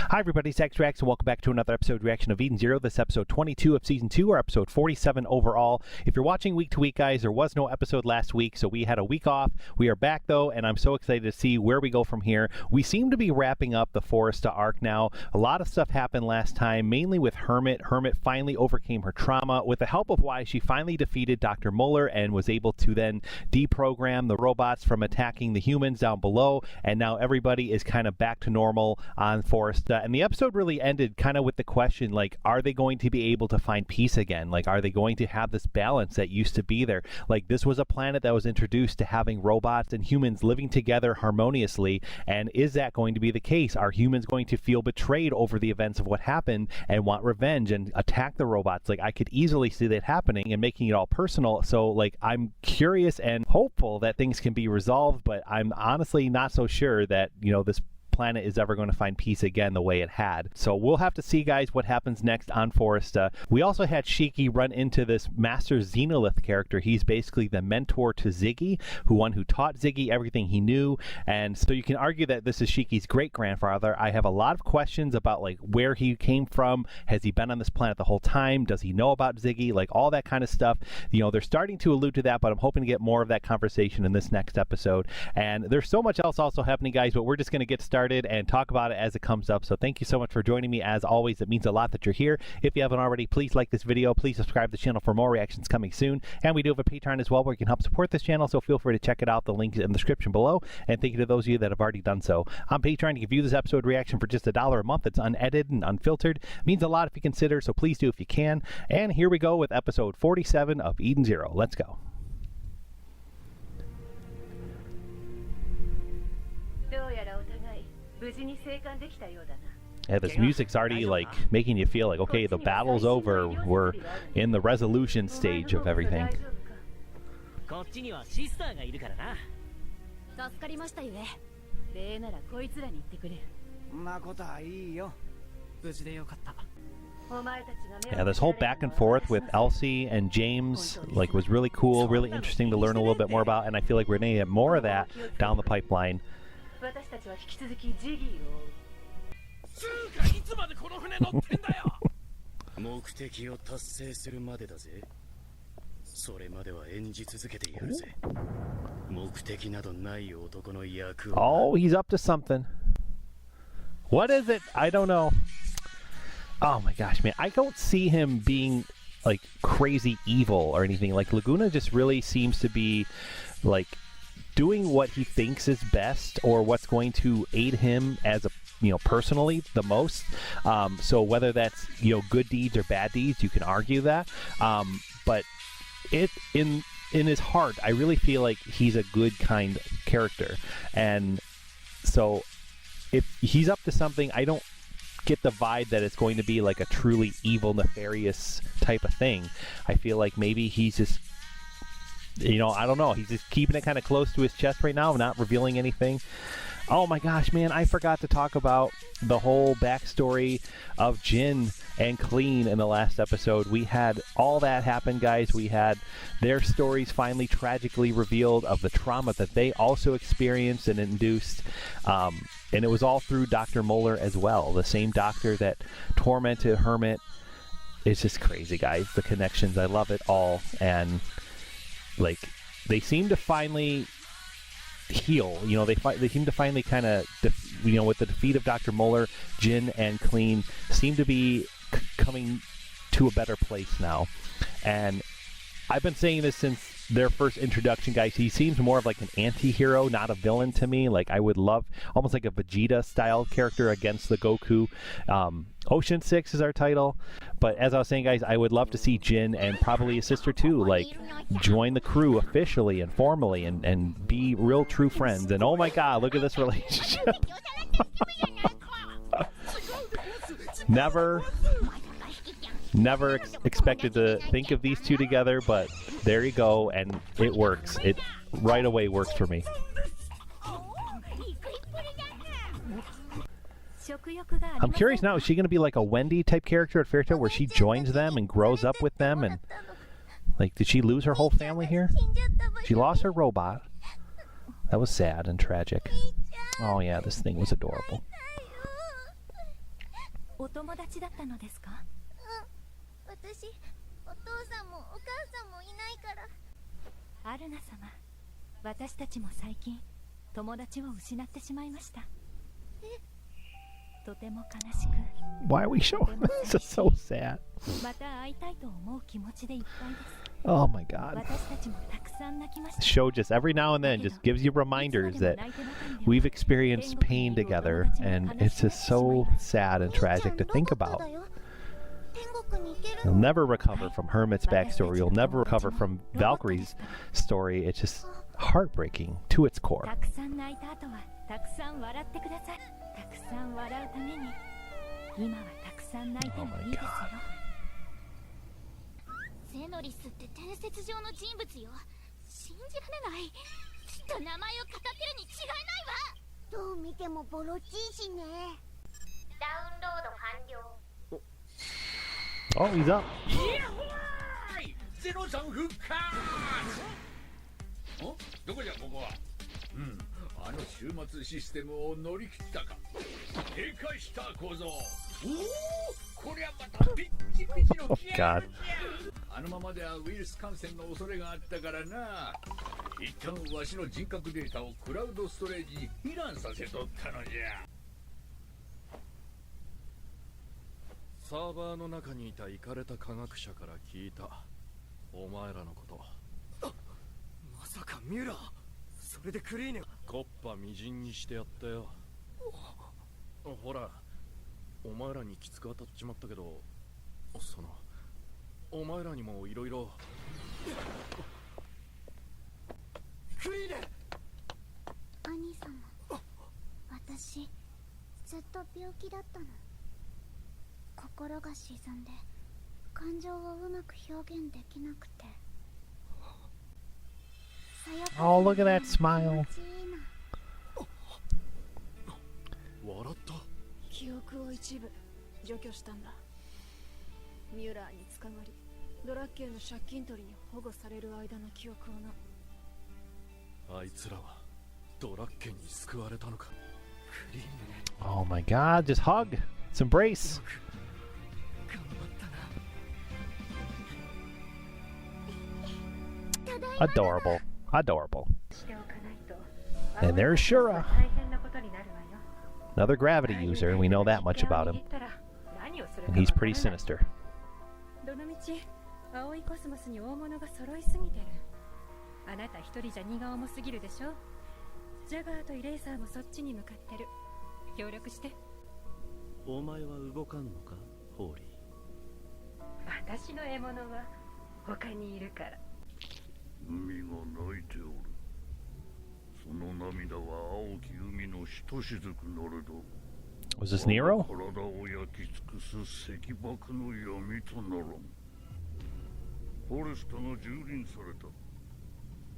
Hi everybody, it's X-Rex and welcome back to another episode reaction of EDENszero. This is episode 22 of season 2 or episode 47 overall. If you're watching week to week, guys, there was no episode last week, so we had a week off. We are back though, and I'm so excited to see where we go from here. We seem to be wrapping up the Foresta arc now. A lot of stuff happened last time, mainly with Hermit. Hermit finally overcame her trauma with the help of why she finally defeated Dr. Muller and was able to then deprogram the robots from attacking the humans down below, and now everybody is kind of back to normal on Foresta. And the episode really ended kind of with the question, like, are they going to be able to find peace again? Like, are they going to have this balance that used to be there? Like, this was a planet that was introduced to having robots and humans living together harmoniously, and is that going to be the case? Are humans going to feel betrayed over the events of what happened and want revenge and attack the robots? Like, I could easily see that happening and making it all personal. So, like, I'm curious and hopeful that things can be resolved, but I'm honestly not so sure that, you know, this planet is ever going to find peace again the way it had. So we'll have to see, guys, what happens next on Foresta. We also had Shiki run into this Master Xenolith character. He's basically the mentor to Ziggy, who taught Ziggy everything he knew. And so you can argue that this is Shiki's great-grandfather. I have a lot of questions about, like, where he came from. Has he been on this planet the whole time? Does he know about Ziggy? Like, all that kind of stuff. You know, they're starting to allude to that, but I'm hoping to get more of that conversation in this next episode. And there's so much else also happening, guys, but we're just going to get started and talk about it as it comes up. So thank you so much for joining me. As always, it means a lot that you're here. If you haven't already, please like this video. Please subscribe to the channel for more reactions coming soon. And we do have a Patreon as well where you can help support this channel, so feel free to check it out. The link is in the description below. And thank you to those of you that have already done so. On Patreon, you can view this episode reaction for just $1 a month. It's unedited and unfiltered. It means a lot if you consider, so please do if you can. And here we go with episode 47 of EDENszero. Let's go. Yeah, this music's already, like, making you feel like, okay, the battle's over. We're in the resolution stage of everything. Yeah, this whole back and forth with Elsie and James, like, was really cool, really interesting to learn a little bit more about, and I feel like we're going to get more of that down the pipeline. Oh, he's up to something. What is it? I don't know. Oh my gosh, man. I don't see him being, like, crazy evil or anything. Like, Laguna just really seems to be, like, doing what he thinks is best or what's going to aid him as a, you know, personally the most. So whether that's, you know, good deeds or bad deeds, you can argue that. But it in his heart, I really feel like he's a good, kind character. And so if he's up to something, I don't get the vibe that it's going to be like a truly evil, nefarious type of thing. I feel like maybe he's just, you know, I don't know. He's just keeping it kind of close to his chest right now, not revealing anything. Oh my gosh, man, I forgot to talk about the whole backstory of Jin and Clean in the last episode. We had all that happen, guys. We had their stories finally tragically revealed of the trauma that they also experienced and induced. And it was all through Dr. Muller as well, the same doctor that tormented Hermit. It's just crazy, guys, the connections. I love it all. And, like, they seem to finally heal. You know, they seem to finally kind of, you know, with the defeat of Dr. Muller, Jin and Clean seem to be coming to a better place now. And I've been saying this since their first introduction, guys. He seems more of like an anti-hero, not a villain to me. Like, I would love almost like a Vegeta style character against the Goku. Ocean 6 is our title, but as I was saying, guys, I would love to see Jin and probably his sister too, like, join the crew officially and formally and be real true friends. And oh my god, look at this relationship. Never expected to think of these two together, but there you go, and it works. It right away works for me. I'm curious now, is she going to be like a Wendy type character at Fairytale where she joins them and grows up with them? And, like, did she lose her whole family here? She lost her robot. That was sad and tragic. Oh yeah, this thing was adorable. お友達だったのですか？私、お父さんもお母さんもいないから。アルナ様、私たちも最近友達を失ってしまいました。とても悲しく。 Why are we showing this? It's so sad. また会いたいと思う気持ちでいっぱいです。 Oh my god. 私たちもたくさん泣きました。 The show just every now and then just gives you reminders that we've experienced pain together, and it's just so sad and tragic to think about. You'll never recover from Hermit's backstory. You'll never recover from Valkyrie's story. It's just heartbreaking to its core. たくさん泣いた後はたくさん笑ってください。たくさん笑うために今はたくさん泣いてもいいですよ。ゼノリスって伝説上の人物よ。信じられない。きっと名前を語ってるに違いないわ。どう見てもボロっちいしね。ダウンロード完了。 Oh, he's up. ゼロさん復活。お、どこじゃここは。あの終末システムを乗り切ったか。低下した構造。おお、こりゃまたピッチピチの気合いじゃ。あのままではウイルス感染の恐れがあったからな。一旦わしの人格データをクラウドストレージに避難させとったのじゃ。サーバーの中にいたイカれた科学者から聞いた。お前らのこと。まさかミュラー、それでクリーネがコッパみじんにしてやったよ。ほら、お前らにきつく当たっちまったけど、お前らにもいろいろ。クリーネ。兄様、私ずっと病気だったの。心が沈んで感情をうまく表現できなくて。 Oh, look at that smile. 笑った。記憶を一部除去したんだ。ミュラーに捕まりドラッケンの借金取りに保護される間の記憶をな。あいつらはドラッケンに救われたのか。クリーネ。 Oh my god, just hug. Let's embrace. 頑張ったな。 Adorable. Adorable. しておかないと。 And there's Shura. 大変なことになるわよ。 Another gravity user, and we know that much about him. And he's pretty sinister. どのみち青いコスモスに大物が揃いすぎてる。あなた一人じゃ荷が重すぎるでしょ。ジャガーとイレイサーもそっちに向かってる。協力して。お前は動かんのか、ホーリー。私の獲物は他にいるから。海が泣いておる。その涙は青き海のひとしずくなれど。 Was this Nero? 体を焼き尽くす石爆の闇とならん。フォレスタが蹂躙された。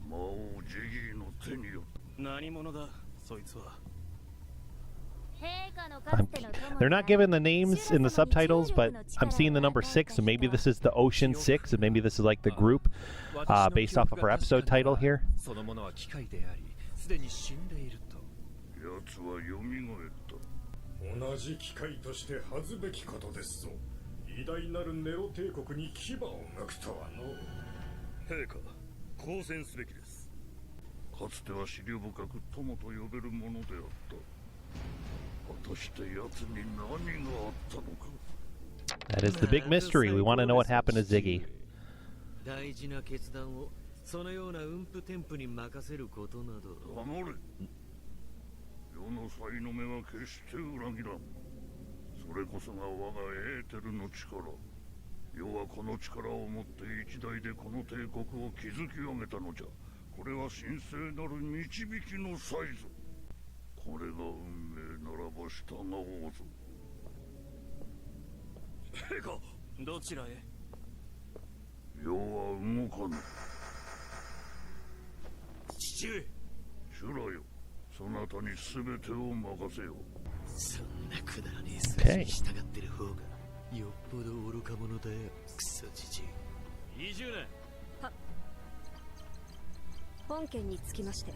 魔王ジギーの手によって。何者だ、そいつは。 They're not given the names in the subtitles, but I'm seeing the number 6, so maybe this is the Ocean 6, and maybe this is like the group based off of our episode title here. そのものは機械であり、すでに死んでいると。奴は蘇った。同じ機械として恥ずべきことですぞ。偉大なるネロ帝国に牙を向くとはの。陛下、交戦すべきです。かつては思慮深く友と呼べるものであった。 果たして奴に何があったのか。 That is the big mystery. We want to know what happened to Ziggy. 大事な決断をそのような運布添付に任せることなど。黙れ。世の才の目は決して裏切らん。それこそが我がエーテルの力。世はこの力をもって一代でこの帝国を築き上げたのじゃ。これは神聖なる導きの才ぞ。 これが運命ならば従おうぞ。陛下、どちらへ？世は動かぬ。父上。シュラよ、そなたに全てを任せよう。そんなくだらねえ数字に従ってる方がよっぽど愚か者だよ、クソじじい。20年。は。本件につきまして、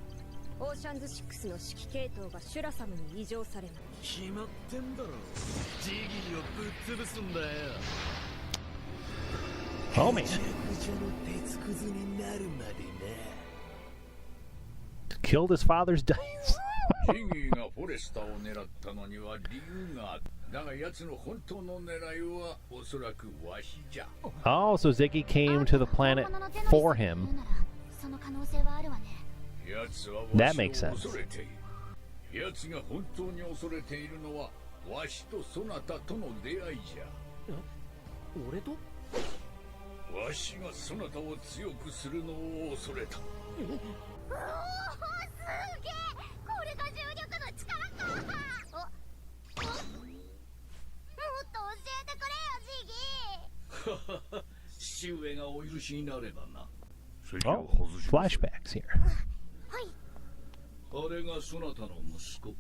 オーシャンズ6の指揮系統がシュラサムに移譲されない。決まってんだろ。ジギーをぶっ潰すんだよ。 Oh man. ぐちゃぐちゃの鉄くずになるまでな。 Killed his father's dice. ジギーがフォレスターを狙ったのには理由があった。だが奴の本当の狙いはおそらくわしじゃ。 Oh, so Ziggy came to the planet for him. その可能性はあるわね。 奴は That わし makes を sense. 恐れている。奴が本当に恐れているのはわしとそなたとの出会いじゃ。俺と？わしがそなたを強くするのを恐れた。おお、すげえ。これが重力の力か。お、もっと教えてくれよ、ジギー。父上がお許しになればな。 Oh, flashbacks here. はい。あれがそなたの息子。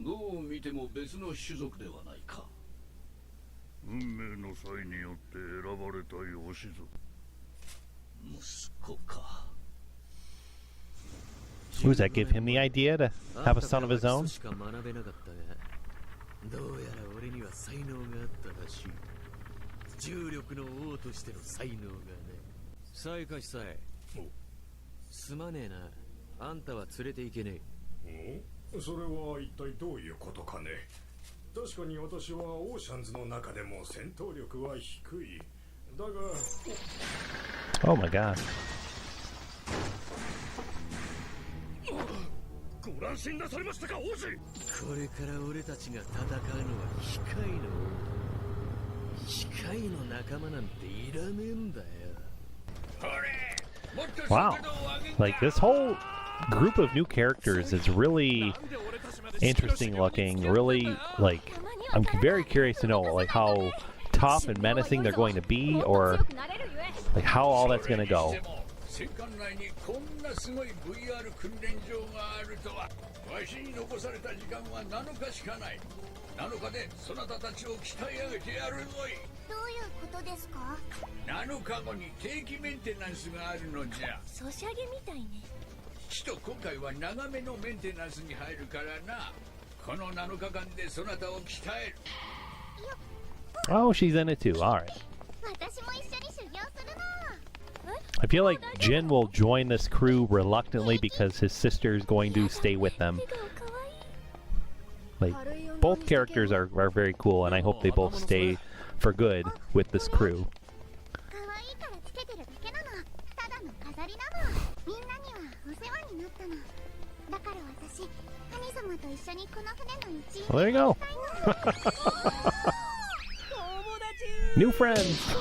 どう見ても別の種族ではないか。運命の際によって選ばれた養子族。息子か。 Who does that give him the idea to have a son of his own? しか学べなかったが、どうやら俺には才能があったらしい。重力の王としての才能がね。さいかしさえ。すまねえな。あんたは連れて行けねえ。それは一体どういうことかね。確かに私はオーシャンズの中でも戦闘力は低い。だが Oh my god. ご乱心なされましたか、王子。これから俺たちが戦うのは機械の仲間なんていらねえんだよ。 Wow. Like, this whole group of new characters is really interesting looking. Really, like, I'm very curious to know, like, how tough and menacing they're going to be, or, like, how all that's going to go. 戦艦内にこんなすごい VR 訓練場があるとは。わしに残された時間は7日しかない。7日でそなたたちを鍛え上げてやるぞい。どういうことですか。7日後に定期メンテナンスがあるのじゃ。ソシャゲみたいね。ちと今回は長めのメンテナンスに入るからな。この7日間でそなたを鍛える。 Oh, she's in it too. All right. 私も一緒に修行するな。 I feel like Jin will join this crew reluctantly because his sister is going to stay with them. Like, both characters are very cool, and I hope they both stay for good with this crew. 可愛いからつけてるだけなの。ただの飾りなの。みんなにはお世話になったの。だから私、神様と一緒にこの船の一員 Well, there you go. New friends.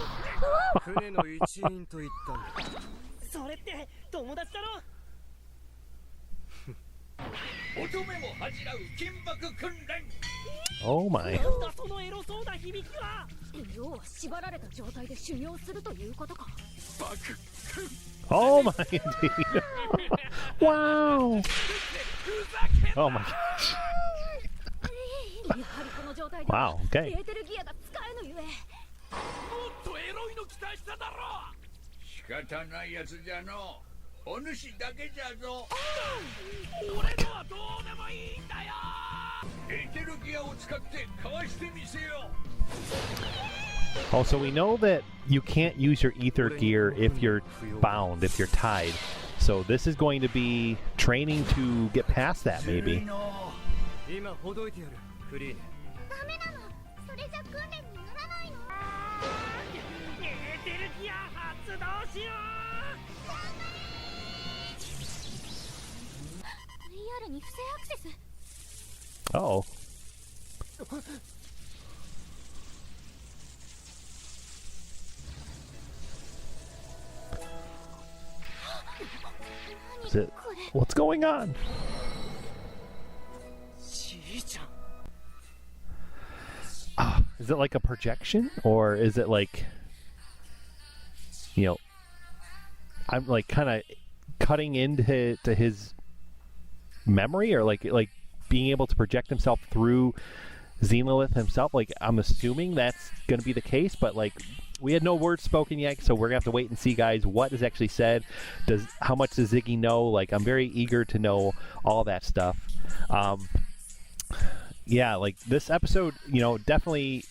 船の一員と言ったんだ。それって友達だろ。乙女も恥じらう緊縛訓練。 Oh my. そのエロそうな響きは。要は縛られた状態で修行するということか。 Oh my, indeed. Wow. Oh my gosh. やはりこの状態で Wow, okay. エーテルギアが使えぬゆえ。もっとエロいの期待しただろう。仕方ないやつじゃの。お主だけじゃぞ。俺のはどうでもいいんだよ。エーテルギアを使ってかわしてみせよ。 Oh, so we know that you can't use your ether gear if you're bound, if you're tied. So this is going to be training to get past that, maybe. 今ほどいてやる、クリーネ。ダメなの。それじゃ訓練にならないの。エーテルギア発動しよう。 VR に不正アクセス。 Uh-oh. Is it, what's going on? Is it like a projection, or is it like, you know, I'm like kind of cutting into his memory, or like being able to project himself through Xenolith himself? Like, I'm assuming that's going to be the case, but like, we had no words spoken yet, so we're gonna have to wait and see, guys, what is actually said. How much does Ziggy know? Like, I'm very eager to know all that stuff. Yeah, like this episode, definitely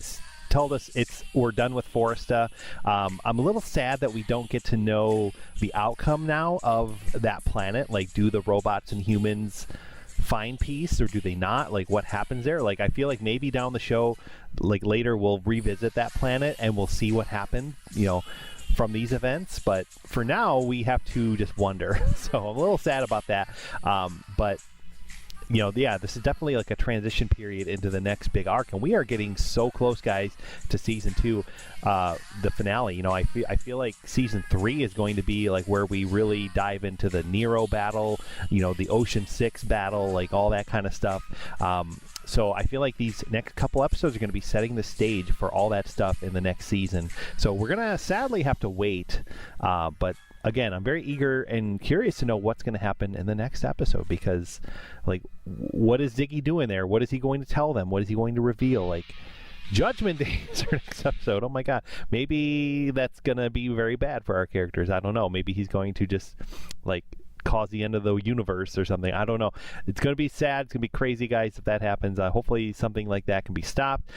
told us we're done with Forresta. I'm a little sad that we don't get to know the outcome now of that planet. Like, do the robots and humans find peace, or do they not? Like, what happens there? Like, I feel like maybe down the show, like later, we'll revisit that planet and we'll see what happened, from these events. But for now, we have to just wonder. So I'm a little sad about that. But this is definitely like a transition period into the next big arc, and we are getting so close, guys, to season 2, the finale. I feel like season 3 is going to be like where we really dive into the Nero battle, the Ocean 6 battle, like all that kind of stuff. So I feel like these next couple episodes are going to be setting the stage for all that stuff in the next season. So we're going to sadly have to wait, but again, I'm very eager and curious to know what's going to happen in the next episode, because, like, what is Ziggy doing there? What is he going to tell them? What is he going to reveal? Like, Judgment Day is our next episode. Oh my God. Maybe that's going to be very bad for our characters. I don't know. Maybe he's going to just, like, cause the end of the universe or something. I don't know. It's going to be sad. It's going to be crazy, guys, if that happens. Hopefully something like that can be stopped.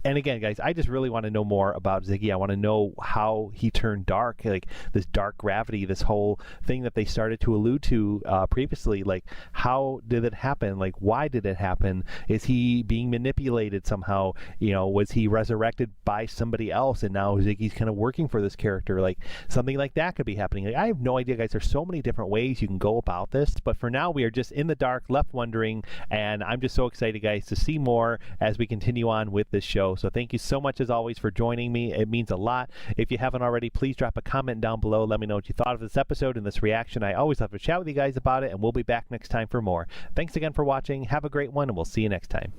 And again, guys, I just really want to know more about Ziggy. I want to know how he turned dark, like this dark gravity, this whole thing that they started to allude to previously. Like, how did it happen? Like, why did it happen? Is he being manipulated somehow? Was he resurrected by somebody else, and now Ziggy's kind of working for this character? Like, something like that could be happening. Like, I have no idea, guys. There's so many different ways you can go about this. But for now, we are just in the dark, left wondering, and I'm just so excited, guys, to see more as we continue on with this show. So thank you so much, as always, for joining me. It means a lot. If you haven't already, please drop a comment down below. Let me know what you thought of this episode and this reaction. I always love to chat with you guys about it, and we'll be back next time for more. Thanks again for watching. Have a great one, and we'll see you next time.